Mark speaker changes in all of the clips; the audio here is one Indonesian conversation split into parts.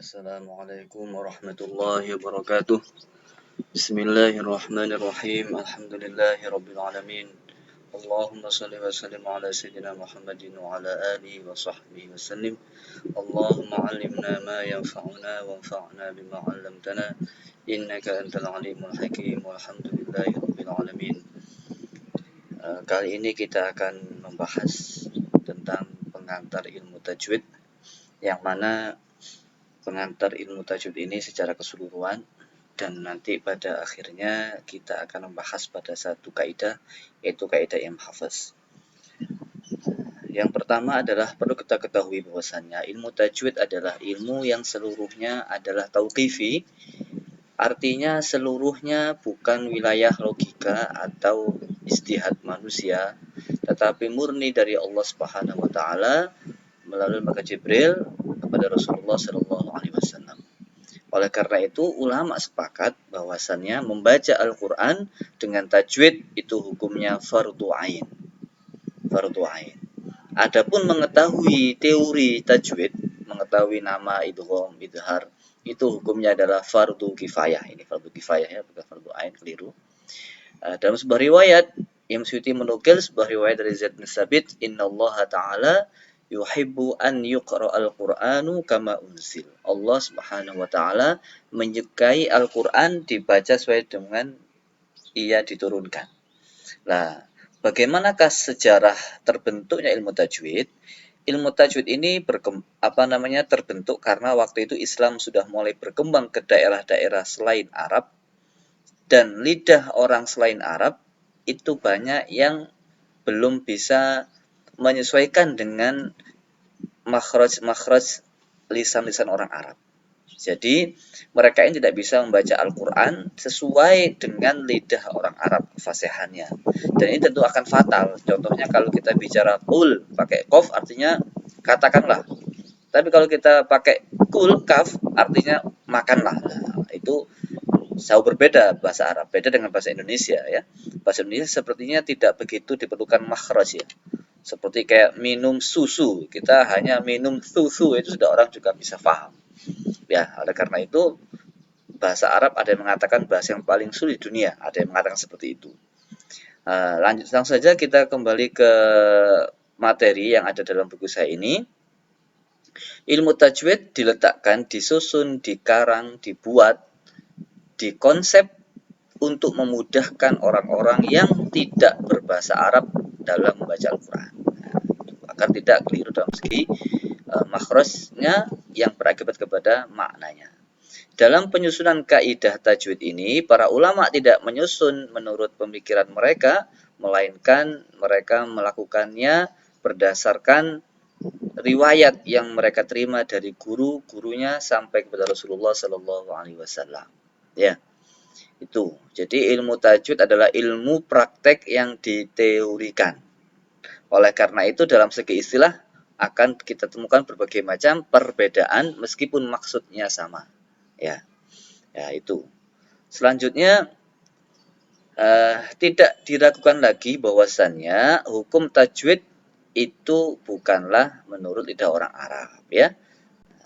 Speaker 1: Assalamualaikum warahmatullahi wabarakatuh. Bismillahirrahmanirrahim. Alhamdulillahi rabbil alamin. Allahumma salli wa sallim ala sayyidina Muhammadin wa ala alihi wa sahbihi wa sallim. Allahumma 'allimna ma yanfa'una wanfa'na bima 'allamtana innaka antal alimul hakim. Walhamdulillahi rabbil alamin. Kali ini kita akan membahas tentang pengantar ilmu tajwid, yang mana pengantar ilmu tajwid ini secara keseluruhan, dan nanti pada akhirnya kita akan membahas pada satu kaidah, yaitu kaidah yang hafaz. Yang pertama adalah perlu kita ketahui bahwasannya ilmu tajwid adalah ilmu yang seluruhnya adalah tauqifi, artinya seluruhnya bukan wilayah logika atau ijtihad manusia, tetapi murni dari Allah Subhanahu wa taala melalui malaikat Jibril kepada Rasulullah sallallahu alaihi wasallam. Oleh karena itu, ulama sepakat bahwasannya membaca Al-Qur'an dengan tajwid itu hukumnya fardu ain. Fardu ain. Adapun mengetahui teori tajwid, mengetahui nama idgham, idhar, itu hukumnya adalah fardu kifayah. Ini fardu kifayah ya, bukan fardu ain, keliru. Dalam sebuah riwayat, Imam Suyuti menukil sebuah riwayat dari Zaid bin Tsabit, innallaha ta'ala yuhibbu an yuqra'al Qur'anu kama unzil. Allah Subhanahu wa taala menyukai Al-Qur'an dibaca sesuai dengan ia diturunkan. Nah, bagaimanakah sejarah terbentuknya ilmu tajwid? Ilmu tajwid ini terbentuk karena waktu itu Islam sudah mulai berkembang ke daerah-daerah selain Arab, dan lidah orang selain Arab itu banyak yang belum bisa menyesuaikan dengan makhraj lisan-lisan orang Arab. Jadi mereka ini tidak bisa membaca Al-Quran sesuai dengan lidah orang Arab, fasihannya. Dan ini tentu akan fatal. Contohnya kalau kita bicara qul pakai qaf artinya katakanlah. Tapi kalau kita pakai kul kaf artinya makanlah. Nah, itu jauh berbeda bahasa Arab, beda dengan bahasa Indonesia ya. Bahasa Indonesia sepertinya tidak begitu diperlukan makhraj ya. Seperti kayak minum susu, kita hanya minum susu itu sudah orang juga bisa paham. Ya, oleh karena itu bahasa Arab ada yang mengatakan bahasa yang paling sulit di dunia, ada yang mengatakan seperti itu. Langsung saja kita kembali ke materi yang ada dalam buku saya ini. Ilmu tajwid diletakkan, disusun, dikarang, dibuat, dikonsep untuk memudahkan orang-orang yang tidak berbahasa Arab dalam membaca Al-Quran, agar tidak keliru dalam segi makhrajnya yang berakibat kepada maknanya. Dalam penyusunan kaidah tajwid ini, para ulama tidak menyusun menurut pemikiran mereka, melainkan mereka melakukannya berdasarkan riwayat yang mereka terima dari guru-gurunya sampai kepada Rasulullah Sallallahu Alaihi Wasallam. Ya, itu. Jadi ilmu tajwid adalah ilmu praktek yang diteorikan. Oleh karena itu dalam segi istilah akan kita temukan berbagai macam perbedaan meskipun maksudnya sama. Ya, itu. Selanjutnya tidak diragukan lagi bahwasannya hukum tajwid itu bukanlah menurut lidah orang Arab ya,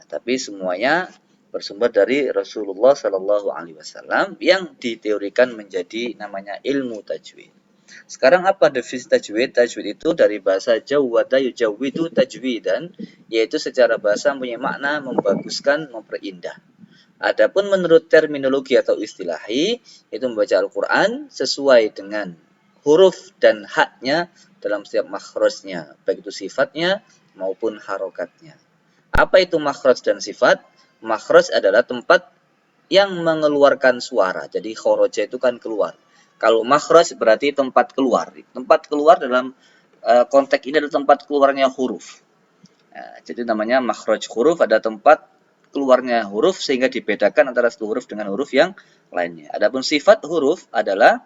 Speaker 1: tapi semuanya bersumber dari Rasulullah Shallallahu Alaihi Wasallam yang diteorikan menjadi namanya ilmu tajwid. Sekarang apa definisi tajwid? Tajwid itu dari bahasa jawwada yujawwidu tajwidan, yaitu secara bahasa punya makna membaguskan, memperindah. Adapun menurut terminologi atau istilahi, itu membaca Al-Quran sesuai dengan huruf dan haknya dalam setiap makhrajnya, baik itu sifatnya maupun harokatnya. Apa itu makhraj dan sifat? Makhraj adalah tempat yang mengeluarkan suara. Jadi khoroja itu kan keluar. Kalau makhraj berarti tempat keluar. Tempat keluar dalam konteks ini adalah tempat keluarnya huruf. Jadi namanya makhraj huruf, ada tempat keluarnya huruf sehingga dibedakan antara satu huruf dengan huruf yang lainnya. Adapun sifat huruf adalah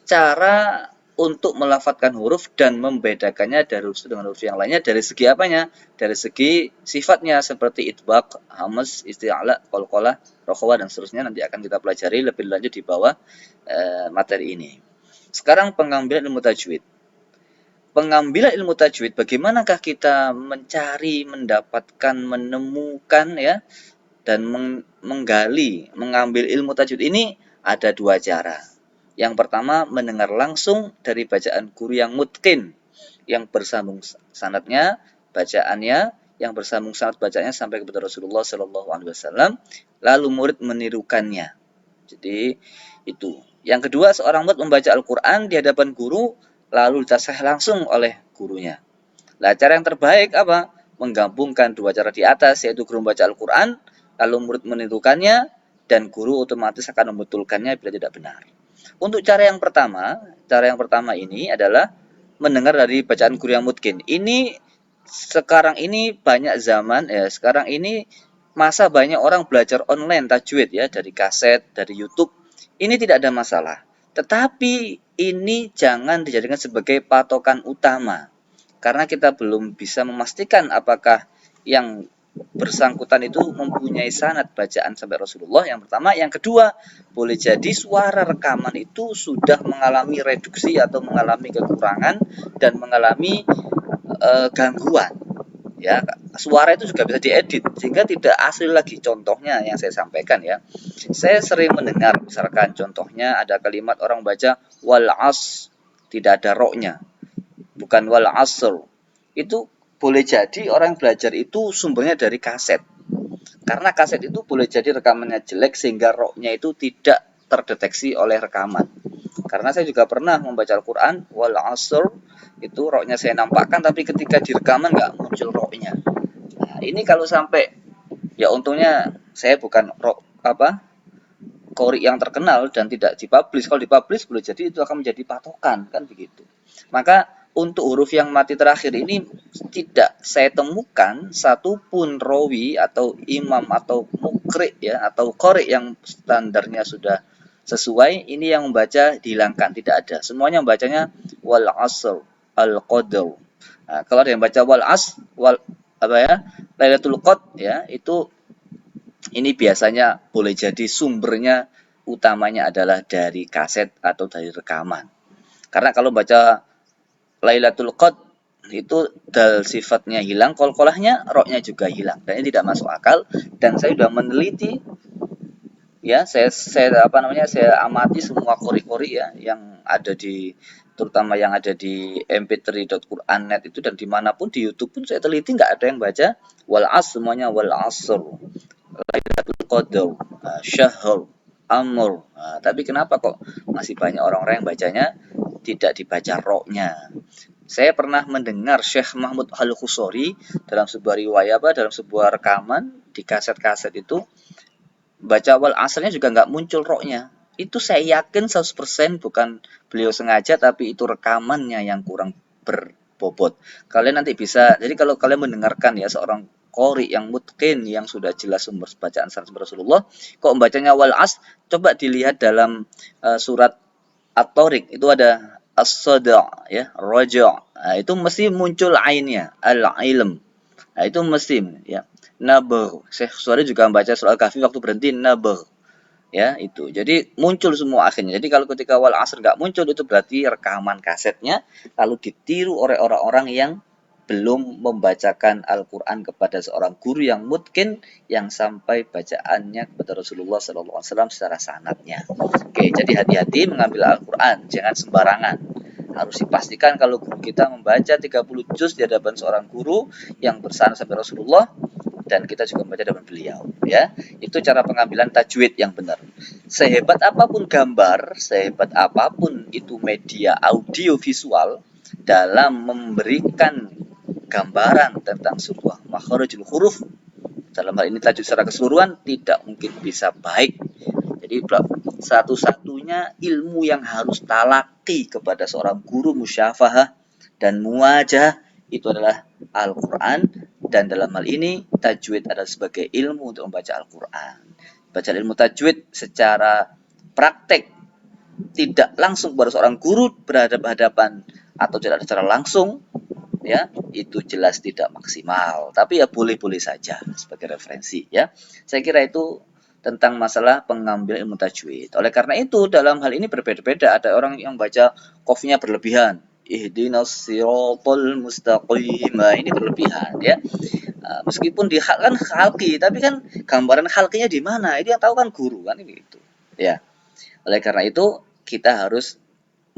Speaker 1: cara untuk melafadzkan huruf dan membedakannya dari huruf dengan huruf yang lainnya dari segi apanya? Dari segi sifatnya seperti itbaq, hamz, isti'la, qalqalah, rokhawah dan seterusnya nanti akan kita pelajari lebih lanjut di bawah materi ini. Sekarang pengambilan ilmu tajwid. Pengambilan ilmu tajwid, bagaimanakah kita mencari, mendapatkan, menemukan ya dan mengambil ilmu tajwid ini ada dua cara. Yang pertama, mendengar langsung dari bacaan guru yang mutqin, yang bersambung sanadnya, bacaannya, yang bersambung sanad bacaannya sampai kepada Rasulullah Shallallahu Alaihi Wasallam, lalu murid menirukannya. Jadi itu. Yang kedua, seorang murid membaca Al-Quran di hadapan guru, lalu ditasih langsung oleh gurunya. Nah, cara yang terbaik apa? Menggabungkan dua cara di atas, yaitu guru membaca Al-Quran, lalu murid menirukannya, dan guru otomatis akan membetulkannya bila tidak benar. Untuk cara yang pertama ini adalah mendengar dari bacaan guru yang mutkin. Ini sekarang ini banyak zaman ya, sekarang ini masa banyak orang belajar online tajwid ya, dari kaset, dari YouTube. Ini tidak ada masalah. Tetapi ini jangan dijadikan sebagai patokan utama. Karena kita belum bisa memastikan apakah yang bersangkutan itu mempunyai sanad bacaan sampai Rasulullah, yang pertama. Yang kedua, boleh jadi suara rekaman itu sudah mengalami reduksi atau mengalami kekurangan dan mengalami gangguan. Ya, suara itu juga bisa diedit sehingga tidak asli lagi. Contohnya yang saya sampaikan ya, saya sering mendengar misalkan contohnya ada kalimat orang baca wal as, tidak ada roknya, bukan wal asr. Itu boleh jadi orang belajar itu sumbernya dari kaset, karena kaset itu boleh jadi rekamannya jelek sehingga roknya itu tidak terdeteksi oleh rekaman. Karena saya juga pernah membaca Al-Quran wal asr, itu roknya saya nampakkan, tapi ketika di rekaman nggak muncul roknya. Nah, ini kalau sampai, ya untungnya saya bukan rok qori yang terkenal dan tidak dipublish. Kalau dipublish boleh jadi itu akan menjadi patokan, kan begitu. Maka untuk huruf yang mati terakhir ini tidak saya temukan satupun rawi atau imam atau mukri ya atau qori yang standarnya sudah sesuai ini yang membaca dihilangkan, tidak ada. Semuanya membacanya wal asr, al qadr. Nah, kalau ada yang baca wal as, wal Lailatul Qadr ya, itu ini biasanya boleh jadi sumbernya utamanya adalah dari kaset atau dari rekaman. Karena kalau baca Lailatul Qadr itu dal sifatnya hilang, kolkolahnya, roknya juga hilang, dan ini tidak masuk akal. Dan saya sudah meneliti ya, saya amati semua kori-kori ya yang ada di, terutama yang ada di mp3.quran.net itu, dan dimanapun di YouTube pun saya teliti nggak ada yang baca wal as, semuanya wal asr, Lailatul Qadar, Syahr, Amr. Nah, tapi kenapa kok masih banyak orang-orang yang bacanya tidak dibaca roknya? Saya pernah mendengar Syekh Mahmud Al-Khusori dalam sebuah riwayat dalam sebuah rekaman di kaset-kaset itu baca wal asrnya juga nggak muncul roknya. Itu saya yakin 100% bukan beliau sengaja, tapi itu rekamannya yang kurang berbobot. Kalian nanti bisa, jadi kalau kalian mendengarkan ya seorang qori yang mutqin yang sudah jelas sumber bacaan sanad Rasulullah, kok membacanya wal as, coba dilihat dalam surat At-Tariq itu ada as-sada ya, raja. Nah, itu mesti muncul ainnya, al-ilm. Nah, itu mesti ya. Nabagh. Syekh Suari juga membaca surah Al-Kahfi waktu berhenti nabagh. Ya, itu. Jadi muncul semua akhirnya. Jadi kalau ketika wal asr nggak muncul, itu berarti rekaman kasetnya lalu ditiru oleh orang-orang yang belum membacakan Al-Quran kepada seorang guru yang mutkin yang sampai bacaannya kepada Rasulullah SAW secara sanadnya. Oke, jadi hati-hati mengambil Al-Quran, jangan sembarangan. Harus dipastikan kalau guru kita membaca 30 juz di hadapan seorang guru yang bersanad sampai Rasulullah, dan kita juga membaca hadapan beliau ya. Itu cara pengambilan tajwid yang benar. Sehebat apapun gambar, sehebat apapun itu media audio visual, dalam memberikan gambaran tentang sebuah makharijul huruf, dalam hal ini tajwid secara keseluruhan, tidak mungkin bisa baik. Jadi satu-satunya ilmu yang harus talaki kepada seorang guru musyafahah dan muwajah itu adalah Al-Quran, dan dalam hal ini tajwid adalah sebagai ilmu untuk membaca Al-Quran. Baca ilmu tajwid secara praktek, tidak langsung kepada seorang guru berhadapan-hadapan atau tidak secara langsung ya, itu jelas tidak maksimal, tapi ya boleh-boleh saja sebagai referensi ya. Saya kira itu tentang masalah pengambilan ilmu tajwid. Oleh karena itu dalam hal ini berbeda-beda, ada orang yang baca qafnya berlebihan, ihdinas siratal mustaqim, ini berlebihan ya. Meskipun di kan halki, tapi kan gambaran halkinya di mana? Itu yang tahu kan guru kan gitu. Ya. Oleh karena itu kita harus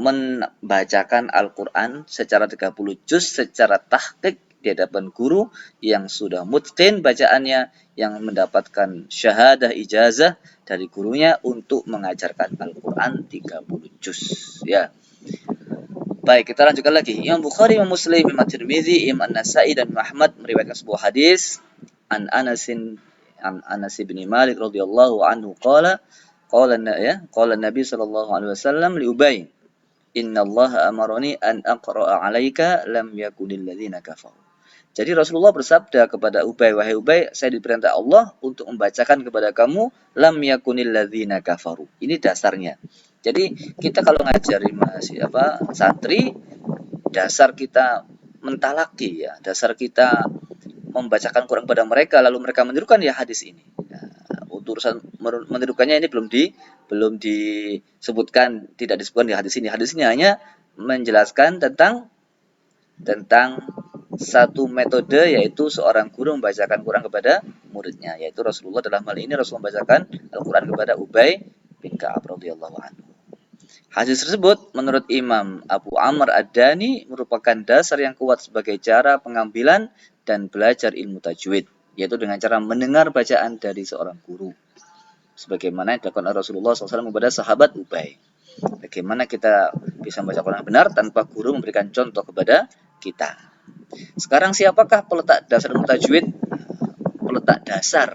Speaker 1: membacakan Al-Quran secara 30 juz secara tahqiq di hadapan guru yang sudah mutqin bacaannya, yang mendapatkan syahadah ijazah dari gurunya untuk mengajarkan Al-Quran 30 juz. Ya. Baik, kita lanjutkan lagi. Imam Bukhari, Imam Muslim, Imam Tirmizi, Imam An-Nasai dan Muhammad meriwayatkan sebuah hadis an Anas bin Malik radhiyallahu anhu qala Nabi sallallahu alaihi wasallam li Ubay, "Inna Allah amaroni an aqra'a 'alaika lam yakunil ladzina kafaru." Jadi Rasulullah bersabda kepada Ubay, "Wahai Ubay, saya diperintah Allah untuk membacakan kepada kamu lam yakunil ladzina kafaru." Ini dasarnya. Jadi kita kalau ngajari santri, dasar kita mentalaki ya, dasar kita membacakan Quran kepada mereka lalu mereka menirukan ya hadis ini. Untuk urusan menirukannya ini belum disebutkan, tidak disebutkan di hadis ini. Hadis ini hanya menjelaskan tentang satu metode, yaitu seorang guru membacakan Quran kepada muridnya, yaitu Rasulullah. Dalam hal ini Rasulullah membacakan Al-Quran kepada Ubay bin Ka'ab radhiyallahu anhu. Hadis tersebut menurut Imam Abu Amr Ad-Dani merupakan dasar yang kuat sebagai cara pengambilan dan belajar ilmu tajwid, yaitu dengan cara mendengar bacaan dari seorang guru. Sebagaimana yang dilakukan Rasulullah SAW kepada sahabat Ubay. Bagaimana kita bisa membaca Quran benar tanpa guru memberikan contoh kepada kita. Sekarang siapakah peletak dasar ilmu tajwid? Peletak dasar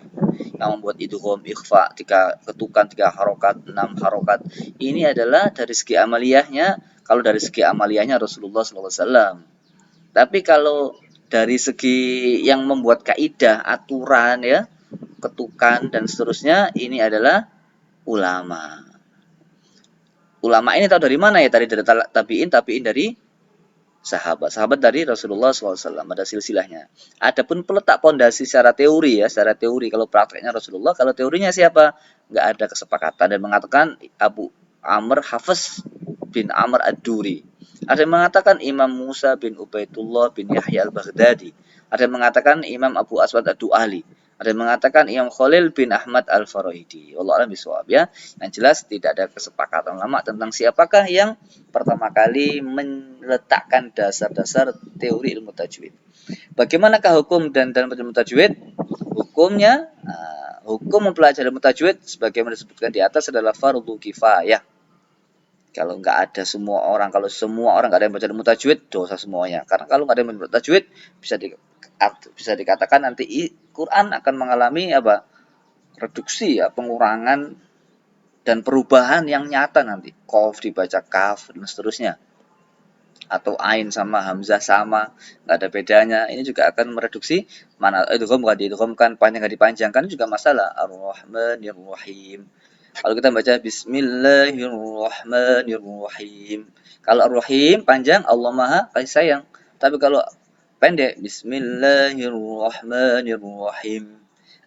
Speaker 1: yang membuat idgham, ikhfa, 3 ketukan, 3 harokat, 6 harokat. Ini adalah dari segi amaliyahnya, kalau dari segi amaliyahnya Rasulullah SAW. Tapi kalau dari segi yang membuat kaidah, aturan ya, ketukan dan seterusnya, ini adalah ulama. Ulama ini tahu dari mana ya? Tadi dari tabi'in dari sahabat dari Rasulullah SAW, ada silsilahnya. Adapun peletak pondasi secara teori ya, secara teori, kalau prakteknya Rasulullah, kalau teorinya siapa? Nggak ada kesepakatan, dan mengatakan Abu Amr Hafiz bin Amr Ad-Duri. Ada yang mengatakan Imam Musa bin Ubaidullah bin Yahya Al-Baghdadi. Ada yang mengatakan Imam Abu Aswad Ad-Du'ali. Ada yang mengatakan Imam Khalil bin Ahmad Al-Farahidi. Wallahu a'lam bishawab ya. Yang jelas tidak ada kesepakatan ulama tentang siapakah yang pertama kali meletakkan dasar-dasar teori ilmu tajwid. Bagaimanakah hukum dan dalam ilmu tajwid? Hukumnya, hukum mempelajari ilmu tajwid sebagaimana disebutkan di atas adalah fardu kifayah. Kalau kalau semua orang nggak ada yang baca ilmu tajwid, dosa semuanya. Karena kalau nggak ada yang baca tajwid, bisa dikatakan nanti Quran akan mengalami reduksi ya, pengurangan dan perubahan yang nyata nanti. Qaf dibaca kaf dan seterusnya. Atau ain sama hamzah sama, nggak ada bedanya. Ini juga akan mereduksi mana idgham nggak diidghamkan, panjang nggak dipanjangkan, juga masalah. Ar-Rahmanir-Rahim. Kalau kita baca Bismillahirrahmanirrahim. Kalau Ar-Rahim panjang, Allah Maha kasih sayang. Tapi kalau pendek, Bismillahirrahmanirrahim.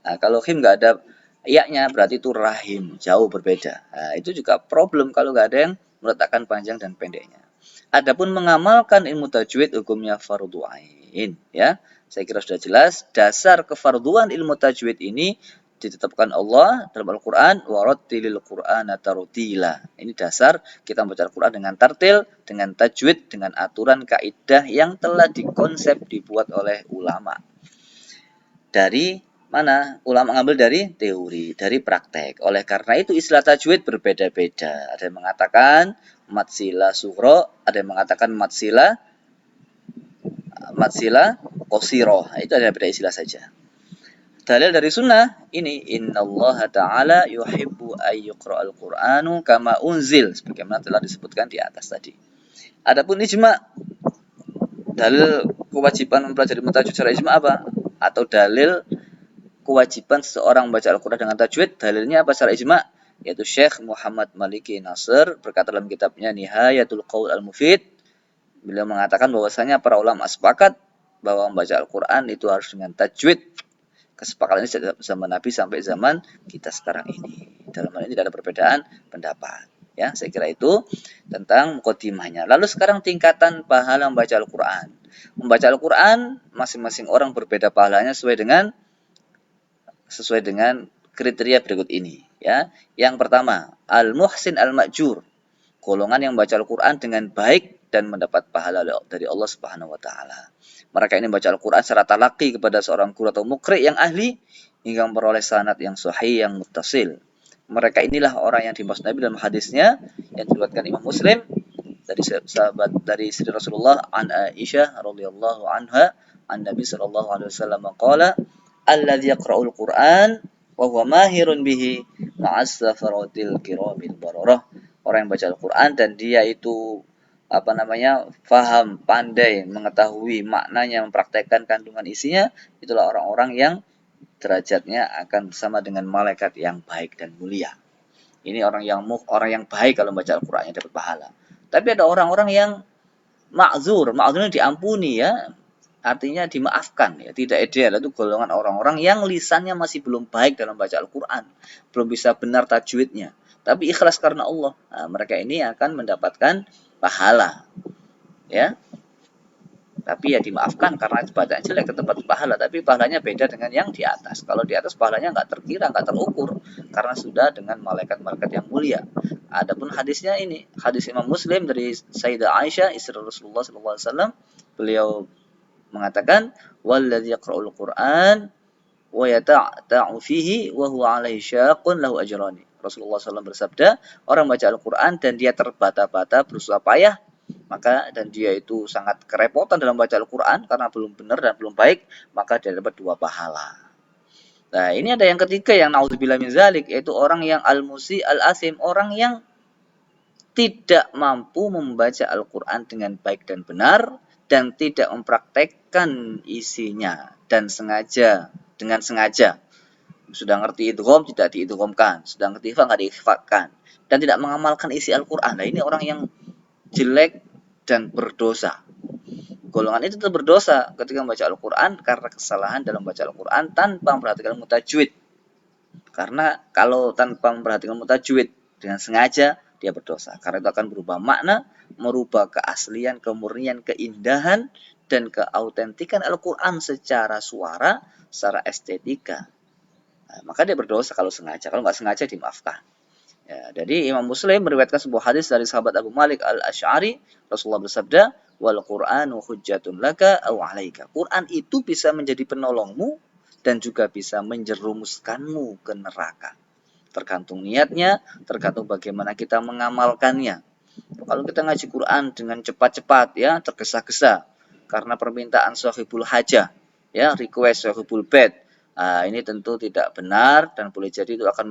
Speaker 1: Nah, kalau him nggak ada iya-nya, berarti itu rahim, jauh berbeda. Nah, itu juga problem kalau nggak ada yang meletakkan panjang dan pendeknya. Adapun mengamalkan ilmu tajwid hukumnya fardhu ain, ya. Saya kira sudah jelas. Dasar kefarduan ilmu tajwid ini ditetapkan Allah dalam Al-Quran, warattilil Qur'ana tartila. Ini dasar kita membaca Al-Quran dengan tartil, dengan tajwid, dengan aturan kaidah yang telah dikonsep, dibuat oleh ulama. Dari mana? Ulama mengambil dari teori, dari praktek. Oleh karena itu istilah tajwid berbeda-beda. Ada yang mengatakan matsila sughra, ada yang mengatakan matsila qasirah. Itu ada beda istilah saja. Dalil dari sunnah ini, innallaha ta'ala yuhibbu ayyuqra'al qur'anu kama unzil, sebagaimana telah disebutkan di atas tadi. Adapun ijma', dalil kewajiban mempelajari tajwid secara ijma' apa? Atau dalil kewajiban seseorang membaca Al-Quran dengan tajwid, dalilnya apa secara ijma'? Yaitu Syekh Muhammad Maliki Nasr berkata dalam kitabnya Nihayatul Qaul Al-Mufid, beliau mengatakan bahwasanya para ulama sepakat bahwa membaca Al-Quran itu harus dengan tajwid. Kesepakatan ini sejak zaman Nabi sampai zaman kita sekarang ini. Dalam hal ini tidak ada perbedaan pendapat. Ya, saya kira itu tentang mukadimahnya. Lalu sekarang tingkatan pahala membaca Al-Quran. Membaca Al-Quran, masing-masing orang berbeda pahalanya sesuai dengan kriteria berikut ini. Ya, yang pertama, al-muhsin al-ma'jur, golongan yang membaca Al-Quran dengan baik dan mendapat pahala dari Allah Subhanahu Wa Taala. Mereka ini membaca Al-Quran secara talaki kepada seorang guru atau mukri yang ahli hingga memperoleh sanad yang sahih yang muttasil. Mereka inilah orang yang dimaksud Nabi dalam hadisnya yang diriwayatkan Imam Muslim dari sahabat dari Sri Rasulullah an Aisyah radhiyallahu anha an Nabi sallallahu alaihi wasallam qala alladzi yaqra'ul Qur'an wa huwa mahirun bihi ma'as safaratil kiramil bararah. Orang yang baca Al-Qur'an dan dia itu faham, pandai, mengetahui maknanya, mempraktekkan kandungan isinya, itulah orang-orang yang derajatnya akan bersama dengan malaikat yang baik dan mulia. Ini orang yang baik kalau membaca Al-Qur'annya dapat pahala. Tapi ada orang-orang yang ma'zurnya diampuni ya, artinya dimaafkan ya, tidak ideal. Itu golongan orang-orang yang lisannya masih belum baik dalam baca Al-Quran, belum bisa benar tajwidnya, tapi ikhlas karena Allah. Nah, mereka ini akan mendapatkan pahala ya, tapi ya dimaafkan karena bacaan jelek tetap pahala, tapi pahalanya beda dengan yang di atas. Kalau di atas pahalanya nggak terkira, nggak terukur karena sudah dengan malaikat-malaikat yang mulia. Adapun hadisnya ini, hadis Imam Muslim dari Sayyidah Aisyah istri Rasulullah SAW, beliau mengatakan walladzi yaqra'ul Qur'an wa yata'ta'u fihi wa huwa 'alaihi syaqqun lahu ajrani. Rasulullah SAW bersabda, orang baca Al-Quran dan dia terbata-bata berusaha payah, maka dan dia itu sangat kerepotan dalam baca Al-Quran karena belum benar dan belum baik, maka dia dapat 2 pahala. Nah, ini ada yang ketiga yang naudzubillah min zalik, yaitu orang yang al-musi al-asim, orang yang tidak mampu membaca Al-Quran dengan baik dan benar dan tidak mempraktekkan isinya dan dengan sengaja sudah ngerti idgham tidak diidghamkan, sudah ngerti ikhfa nggak diikhfakan, dan tidak mengamalkan isi Al-Quran. Nah, ini orang yang jelek dan berdosa. Golongan itu tetap berdosa ketika membaca Al-Quran karena kesalahan dalam membaca Al-Quran tanpa memperhatikan mutajwid. Karena kalau tanpa memperhatikan mutajwid dengan sengaja, dia berdosa. Karena itu akan berubah makna, merubah keaslian, kemurnian, keindahan, dan keautentikan Al-Quran secara suara, secara estetika. Nah, maka dia berdosa kalau sengaja. Kalau nggak sengaja dimaafkan. Ya, jadi Imam Muslim meriwayatkan sebuah hadis dari sahabat Abu Malik Al-Asy'ari, Rasulullah bersabda, "Wal Qur'anu hujjatun laka aw 'alaika." Quran itu bisa menjadi penolongmu dan juga bisa menjerumuskanmu ke neraka. Tergantung niatnya, tergantung bagaimana kita mengamalkannya. Kalau kita ngaji Quran dengan cepat-cepat ya, tergesa-gesa karena permintaan sahibul hajah, ya, request sahibul bed. Nah, ini tentu tidak benar dan boleh jadi itu akan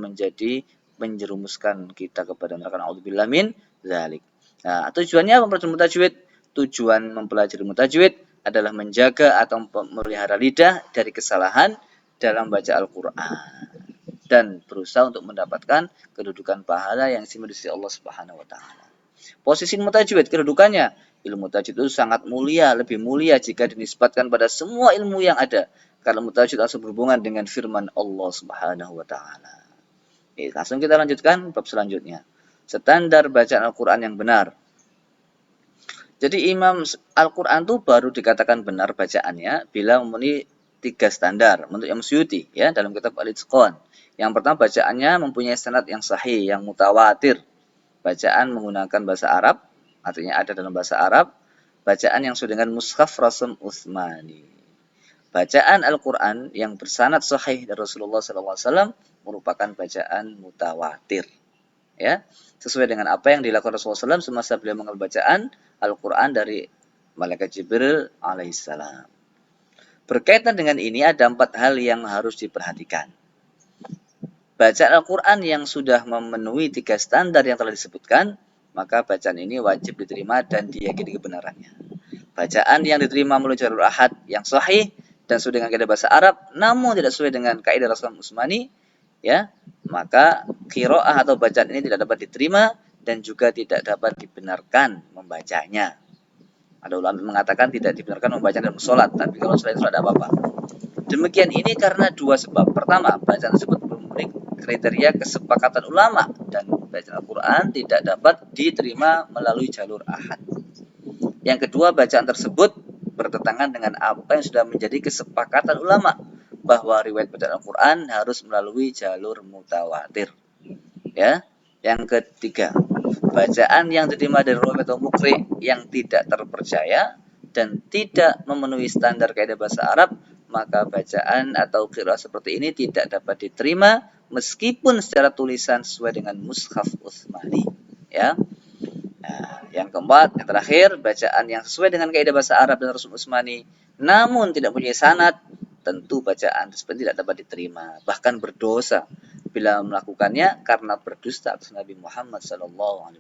Speaker 1: menjerumuskan kita kepada neraka. Nauzubillah min dzalik. Nah, tujuannya mempelajari mutajwid. Tujuan mempelajari mutajwid adalah menjaga atau memelihara lidah dari kesalahan dalam baca Al-Qur'an dan berusaha untuk mendapatkan kedudukan pahala yang istimewa di sisi Allah Subhanahu wa taala. Posisi mutajwid, kedudukannya, ilmu tajwid itu sangat mulia, lebih mulia jika dinisbatkan pada semua ilmu yang ada. Karena mutajwid langsung berhubungan dengan firman Allah Subhanahu wa taala. Langsung kita lanjutkan bab selanjutnya. Standar bacaan Al-Qur'an yang benar. Jadi Imam Al-Qur'an itu baru dikatakan benar bacaannya bila memenuhi 3 standar menurut Imam Suyuti ya dalam kitab Al-Itqan. Yang pertama, bacaannya mempunyai sanad yang sahih, yang mutawatir. Bacaan menggunakan bahasa Arab, artinya ada dalam bahasa Arab. Bacaan yang sesuai dengan mushaf Rasm Utsmani. Bacaan Al-Quran yang bersanad sahih dari Rasulullah SAW merupakan bacaan mutawatir. Ya, sesuai dengan apa yang dilakukan Rasulullah SAW semasa beliau mengambil bacaan Al-Quran dari Malaikat Jibril alaihissalam. Berkaitan dengan ini ada 4 hal yang harus diperhatikan. Bacaan Al-Quran yang sudah memenuhi 3 standar yang telah disebutkan, maka bacaan ini wajib diterima dan diyakini kebenarannya. Bacaan yang diterima melalui jalur ahad yang sahih dan sesuai dengan kaidah bahasa Arab, namun tidak sesuai dengan kaidah Rasul Utsmani, ya, maka qiraah atau bacaan ini tidak dapat diterima dan juga tidak dapat dibenarkan membacanya. Ada ulama mengatakan tidak dibenarkan membaca dalam sholat, tapi kalau selain sholat tidak apa-apa. Demikian ini karena 2 sebab. Pertama, bacaan tersebut memenuhi kriteria kesepakatan ulama dan bacaan Al-Quran tidak dapat diterima melalui jalur ahad. Yang kedua, bacaan tersebut bertentangan dengan apa yang sudah menjadi kesepakatan ulama bahwa riwayat bacaan Al-Quran harus melalui jalur mutawatir. Ya, yang ketiga, bacaan yang diterima dari rawi atau mukri yang tidak terpercaya dan tidak memenuhi standar kaidah bahasa Arab, maka bacaan atau qiraah seperti ini tidak dapat diterima meskipun secara tulisan sesuai dengan mushaf Utsmani. Ya. Nah, yang keempat, yang terakhir, bacaan yang sesuai dengan kaidah bahasa Arab dan Rasul Utsmani, namun tidak punya sanad, tentu bacaan tersebut tidak dapat diterima, bahkan berdosa bila melakukannya karena berdusta atas Nabi Muhammad SAW.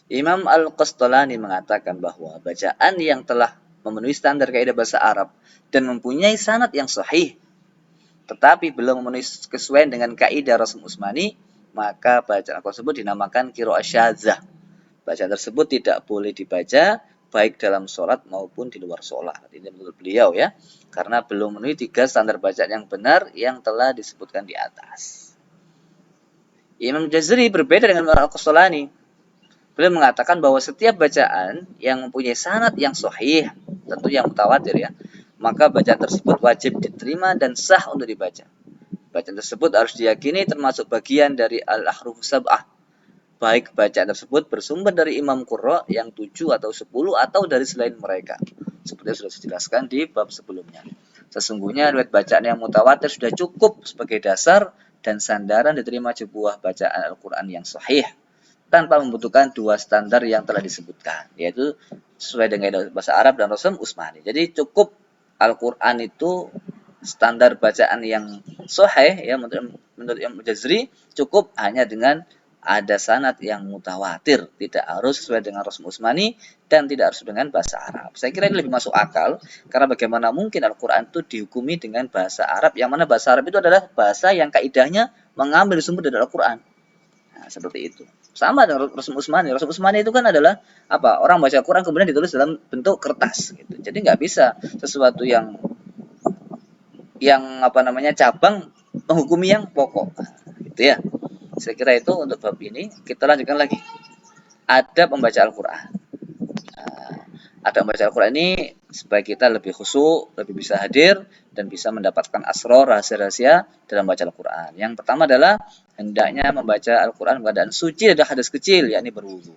Speaker 1: Imam Al-Qastalani mengatakan bahwa bacaan yang telah memenuhi standar kaidah bahasa Arab dan mempunyai sanad yang sahih, tetapi belum memenuhi kesesuaian dengan kaidah Rasul Utsmani, maka bacaan tersebut dinamakan qiraah syadzah. Bacaan tersebut tidak boleh dibaca baik dalam sholat maupun di luar sholat. Ini menurut beliau ya, karena belum memenuhi 3 standar bacaan yang benar yang telah disebutkan di atas. Imam Jazari berbeda dengan Al-Qastalani. Beliau mengatakan bahwa setiap bacaan yang mempunyai sanad yang sahih, tentu yang mutawatir ya, maka bacaan tersebut wajib diterima dan sah untuk dibaca. Bacaan tersebut harus diyakini termasuk bagian dari al-ahruf sab'ah, baik bacaan tersebut bersumber dari Imam Qurra yang 7 atau 10 atau dari selain mereka. Seperti yang sudah dijelaskan di bab sebelumnya. Sesungguhnya riwayat bacaan yang mutawatir sudah cukup sebagai dasar dan sandaran diterima sebuah bacaan Al-Quran yang sahih tanpa membutuhkan 2 standar yang telah disebutkan, yaitu sesuai dengan bahasa Arab dan Rasul Utsmani. Jadi cukup Al-Quran itu standar bacaan yang sahih ya, menurut Imam Jazri cukup hanya dengan ada sanad yang mutawatir, tidak harus sesuai dengan Rasul Utsmani dan tidak harus dengan bahasa Arab. Saya kira ini lebih masuk akal karena bagaimana mungkin Al-Qur'an itu dihukumi dengan bahasa Arab yang mana bahasa Arab itu adalah bahasa yang kaidahnya mengambil sumber dari Al-Qur'an. Nah, seperti itu. Sama dengan Rasul Utsmani. Rasul Utsmani itu kan adalah apa? Orang baca Al-Qur'an kemudian ditulis dalam bentuk kertas gitu. Jadi nggak bisa sesuatu yang cabang menghukumi yang pokok. Gitu ya. Saya kira itu untuk bab ini. Kita lanjutkan lagi. Adab membaca Al-Quran. Adab membaca Al-Quran ini supaya kita lebih khusyuk, lebih bisa hadir, dan bisa mendapatkan asrar, rahasia-rahasia dalam baca Al-Quran. Yang pertama adalah hendaknya membaca Al-Quran keadaan suci dari hadas kecil, yakni berwudu.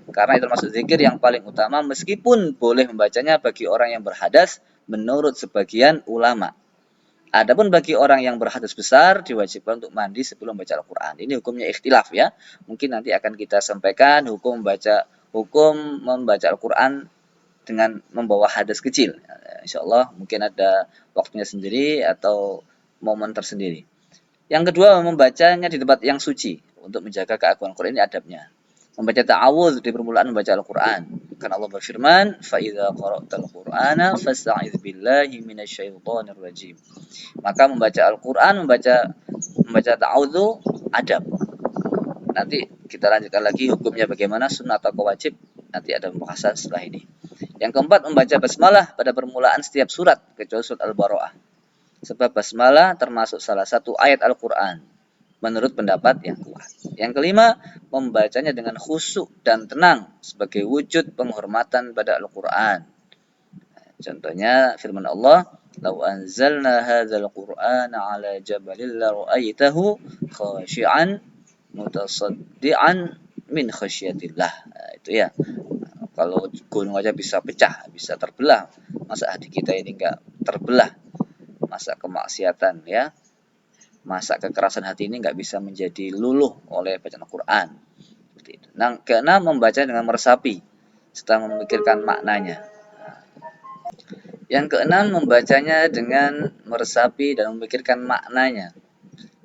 Speaker 1: Karena itu termasuk zikir yang paling utama meskipun boleh membacanya bagi orang yang berhadas menurut sebagian ulama. Adapun bagi orang yang berhadas besar diwajibkan untuk mandi sebelum membaca Al-Quran. Ini hukumnya ikhtilaf ya. Mungkin nanti akan kita sampaikan hukum membaca Al-Quran dengan membawa hadas kecil. Insya Allah mungkin ada waktunya sendiri atau momen tersendiri. Yang kedua, membacanya di tempat yang suci untuk menjaga keagungan Al-Quran. Ini adabnya. Membaca ta'awudz di permulaan membaca Al-Quran. Karena Allah berfirman, فَإِذَا قَرَأْتَ الْقُرْآنَ فَاسْتَعِذْ بِاللَّهِ مِنَ الشَّيْطَانِ الرَّجِيمِ. Maka membaca Al-Quran, membaca ta'awudz adab. Nanti kita lanjutkan lagi hukumnya bagaimana, sunnah atau wajib. Nanti ada pembahasan setelah ini. Yang keempat, membaca basmalah pada permulaan setiap surat, kecuali surat Al-Bara'ah. Sebab basmalah termasuk salah satu ayat Al-Quran, menurut pendapat yang kuat. Yang kelima, membacanya dengan khusyuk dan tenang sebagai wujud penghormatan pada Al-Quran. Contohnya firman Allah, "Lau anzalna hadzal Qur'ana 'ala jabalin la ra'aitahu khashi'an mutasaddian min khasyatillah." Nah, itu ya. Kalau gunung aja bisa pecah, bisa terbelah. Masa hati kita ini enggak terbelah? Masa kemaksiatan ya? Masa kekerasan hati ini nggak bisa menjadi luluh oleh bacaan Al-Quran. Seperti itu. Nah, keenam, membaca dengan meresapi serta memikirkan maknanya. Yang keenam, membacanya dengan meresapi dan memikirkan maknanya.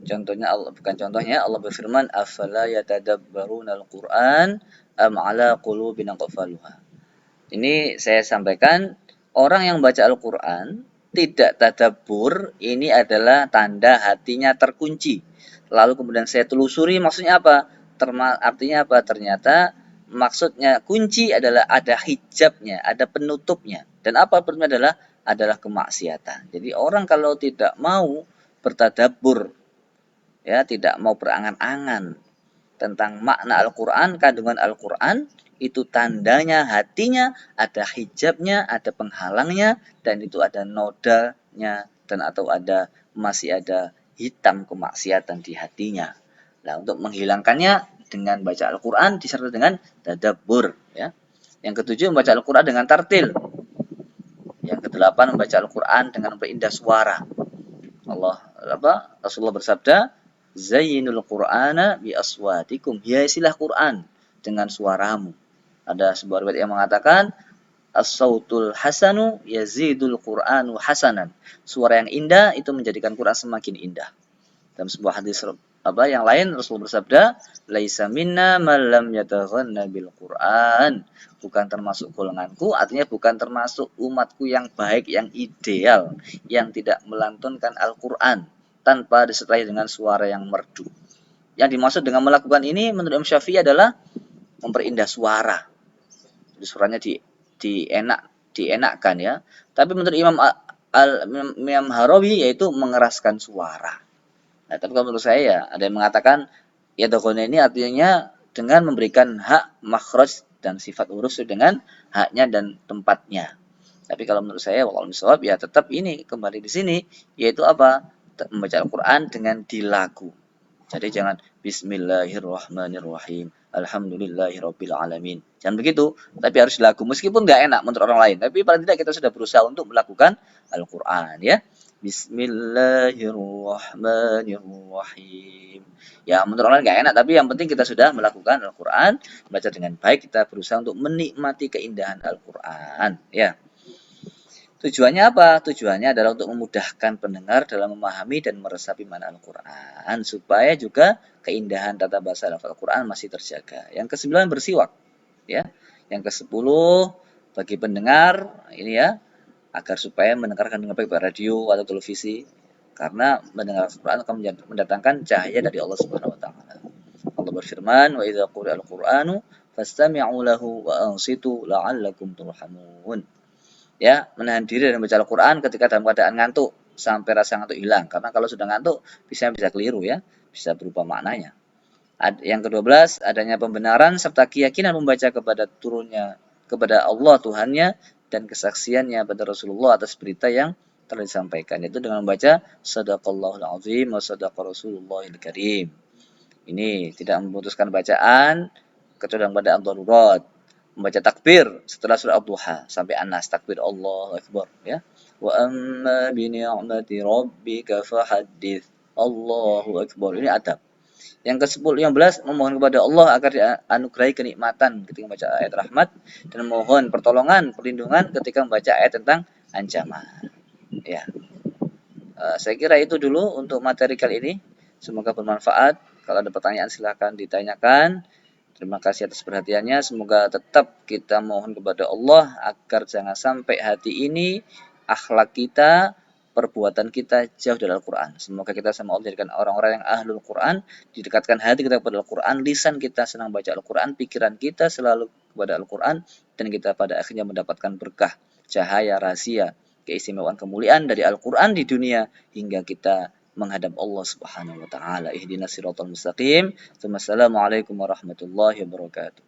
Speaker 1: Allah berfirman, "Afala yatadabbaruna al-Qur'an am 'ala qulubin aqfaluha." Ini saya sampaikan, orang yang baca Al-Qur'an tidak tadabbur, ini adalah tanda hatinya terkunci. Lalu kemudian saya telusuri maksudnya apa? Artinya apa? Ternyata maksudnya kunci adalah ada hijabnya, ada penutupnya. Dan apa penutupnya adalah kemaksiatan. Jadi orang kalau tidak mau bertadabbur, ya tidak mau berangan-angan tentang makna Al-Quran, kandungan Al-Quran, itu tandanya hatinya ada hijabnya, ada penghalangnya, dan itu ada nodanya dan atau masih ada hitam kemaksiatan di hatinya. Nah, untuk menghilangkannya dengan baca Al-Quran disertai dengan tadabbur, ya. Yang ketujuh, membaca Al-Quran dengan tartil. Yang kedelapan, membaca Al-Quran dengan berindah suara. Rasulullah bersabda, Zayyinul Qur'ana bi aswatikum. Hiasilah Quran dengan suaramu. Ada sebuah riwayat yang mengatakan, as-sautul hasanu yazidul Qur'anu hasanan. Suara yang indah itu menjadikan Quran semakin indah. Dalam sebuah hadis yang lain Rasul bersabda, laisa minna man lam yataghanna bil Qur'an. Bukan termasuk golonganku, artinya bukan termasuk umatku yang baik, yang ideal, yang tidak melantunkan Al-Qur'an tanpa disertai dengan suara yang merdu. Yang dimaksud dengan melakukan ini menurut Imam Syafi'i adalah memperindah suara. Jadi suaranya dienakkan, ya. Tapi menurut Imam Harawi yaitu mengeraskan suara. Nah, tapi kalau menurut saya, ya, ada yang mengatakan ya dokhona ini artinya dengan memberikan hak makhraj dan sifat urus dengan haknya dan tempatnya. Tapi kalau menurut saya, kalau misal ya tetap ini kembali di sini, yaitu apa? Membaca Al-Quran dengan dilaku. Jadi jangan Bismillahirrahmanirrahim, Alhamdulillahirabbil alamin. Jangan begitu, tapi harus dilaku. Meskipun nggak enak menurut orang lain, tapi paling tidak kita sudah berusaha untuk melakukan Al-Quran, ya. Bismillahirrahmanirrahim. Ya, menurut orang nggak enak, tapi yang penting kita sudah melakukan Al-Quran, baca dengan baik, kita berusaha untuk menikmati keindahan Al-Quran, ya. Tujuannya apa? Tujuannya adalah untuk memudahkan pendengar dalam memahami dan meresapi makna Al-Quran, supaya juga keindahan tata bahasa Al-Quran masih terjaga. Yang ke-9, bersiwak, ya. Yang ke-10, bagi pendengar ini, ya, agar supaya mendengarkan dengan baik pada radio atau televisi, karena mendengar Al-Quran akan mendatangkan cahaya dari Allah Subhanahu wa taala. Allah berfirman, "Wa idza quri'al Qur'anu fastami'u lahu wa ansitu la'allakum turhamun." Ya, menahan diri dan membaca Al-Quran ketika dalam keadaan ngantuk sampai rasa ngantuk hilang. Karena kalau sudah ngantuk bisa keliru, ya, bisa berubah maknanya. Yang ke-12, adanya pembenaran serta keyakinan membaca kepada Allah Tuhannya dan kesaksiannya pada Rasulullah atas berita yang telah disampaikan, yaitu dengan membaca Shadaqallahul Azim wa Shadaqa Rasulullahil Karim. Ini tidak memutuskan bacaan kecuali dalam keadaan darurat. Membaca takbir setelah surah Ad-Duha sampai An-Nas, takbir Allahu Akbar, ya. Wa amma bi ni'mati rabbika fahaddits. Allahu Akbar. Ini adab. Yang ke-10, 15, memohon kepada Allah agar dianugerahi kenikmatan ketika membaca ayat rahmat dan memohon pertolongan, perlindungan ketika membaca ayat tentang ancaman. Ya. Saya kira itu dulu untuk materi kali ini. Semoga bermanfaat. Kalau ada pertanyaan silakan ditanyakan. Terima kasih atas perhatiannya. Semoga tetap kita mohon kepada Allah agar jangan sampai hati ini, akhlak kita, perbuatan kita jauh dari Al-Quran. Semoga kita sama Allah jadikan orang-orang yang ahlul Quran, didekatkan hati kita kepada Al-Quran, lisan kita senang baca Al-Quran, pikiran kita selalu kepada Al-Quran, dan kita pada akhirnya mendapatkan berkah, cahaya, rahasia, keistimewaan, kemuliaan dari Al-Quran di dunia hingga kita menghadap Allah Subhanahu wa taala. Ihdinas siratal mustaqim. Wassalamualaikum warahmatullahi wabarakatuh.